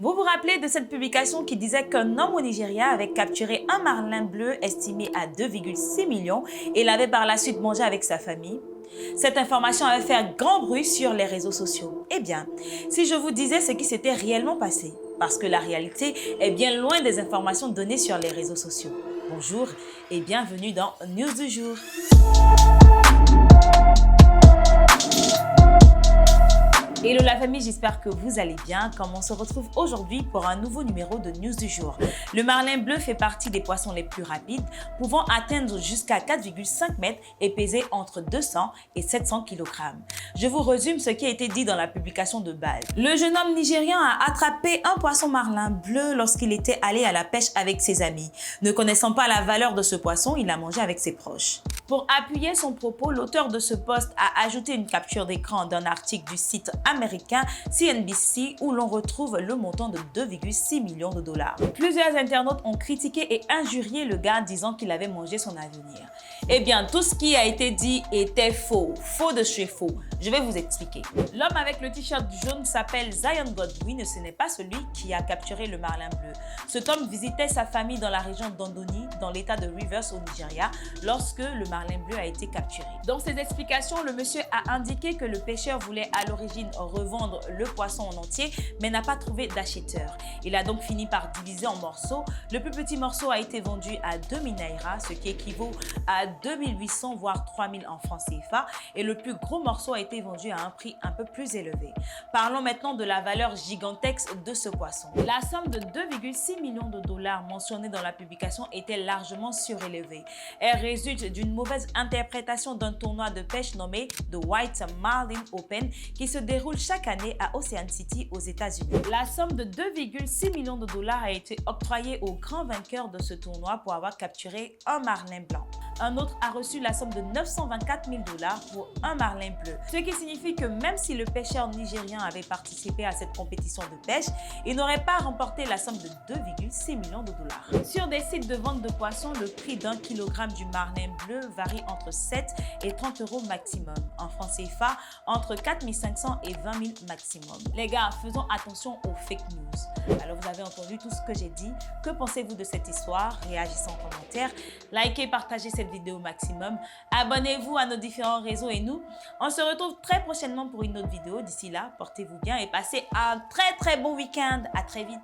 Vous vous rappelez de cette publication qui disait qu'un homme au Nigeria avait capturé un marlin bleu estimé à 2,6 millions et l'avait par la suite mangé avec sa famille? Cette information avait fait un grand bruit sur les réseaux sociaux. Eh bien, si je vous disais ce qui s'était réellement passé, parce que la réalité est bien loin des informations données sur les réseaux sociaux. Bonjour et bienvenue dans News du jour. Hello la famille, j'espère que vous allez bien. Comme on se retrouve aujourd'hui pour un nouveau numéro de News du jour. Le marlin bleu fait partie des poissons les plus rapides, pouvant atteindre jusqu'à 4,5 mètres et peser entre 200 et 700 kg. Je vous résume ce qui a été dit dans la publication de base. Le jeune homme nigérian a attrapé un poisson marlin bleu lorsqu'il était allé à la pêche avec ses amis. Ne connaissant pas la valeur de ce poisson, il l'a mangé avec ses proches. Pour appuyer son propos, l'auteur de ce post a ajouté une capture d'écran d'un article du site américain CNBC où l'on retrouve le montant de 2,6 millions de dollars. Plusieurs internautes ont critiqué et injurié le gars disant qu'il avait mangé son avenir. Eh bien, tout ce qui a été dit était faux, faux de chez faux. Je vais vous expliquer. L'homme avec le t-shirt jaune s'appelle Zion Godwin et ce n'est pas celui qui a capturé le marlin bleu. Cet homme visitait sa famille dans la région d'Ondoni, dans l'état de Rivers au Nigeria, lorsque le marlin bleu a été capturé. Dans ses explications, le monsieur a indiqué que le pêcheur voulait à l'origine revendre le poisson en entier, mais n'a pas trouvé d'acheteur. Il a donc fini par diviser en morceaux. Le plus petit morceau a été vendu à 2000 naira, ce qui équivaut à 2800 voire 3000 en francs CFA, et le plus gros morceau a été vendu à un prix un peu plus élevé. Parlons maintenant de la valeur gigantesque de ce poisson. La somme de 2,6 millions de dollars mentionnée dans la publication était largement surélevée. Elle résulte d'une mauvaise interprétation d'un tournoi de pêche nommé The White Marlin Open qui se déroule chaque année à Ocean City aux États-Unis. La somme de 2,6 millions de dollars a été octroyée au grand vainqueur de ce tournoi pour avoir capturé un marlin blanc. Un autre a reçu la somme de 924 000 dollars pour un marlin bleu. Ce qui signifie que même si le pêcheur nigérien avait participé à cette compétition de pêche, il n'aurait pas remporté la somme de 2,6 millions de dollars. Sur des sites de vente de poissons, le prix d'un kilogramme du marlin bleu varie entre 7 et 30 euros maximum. En francs CFA, entre 4 500 et 20 000 maximum. Les gars, faisons attention aux fake news. Alors vous avez entendu tout ce que j'ai dit. Que pensez-vous de cette histoire? Réagissez en commentaire. Likez, partagez cette vidéo au maximum. Abonnez-vous à nos différents réseaux et nous, on se retrouve très prochainement pour une autre vidéo. D'ici là, portez-vous bien et passez un très bon week-end. À très vite.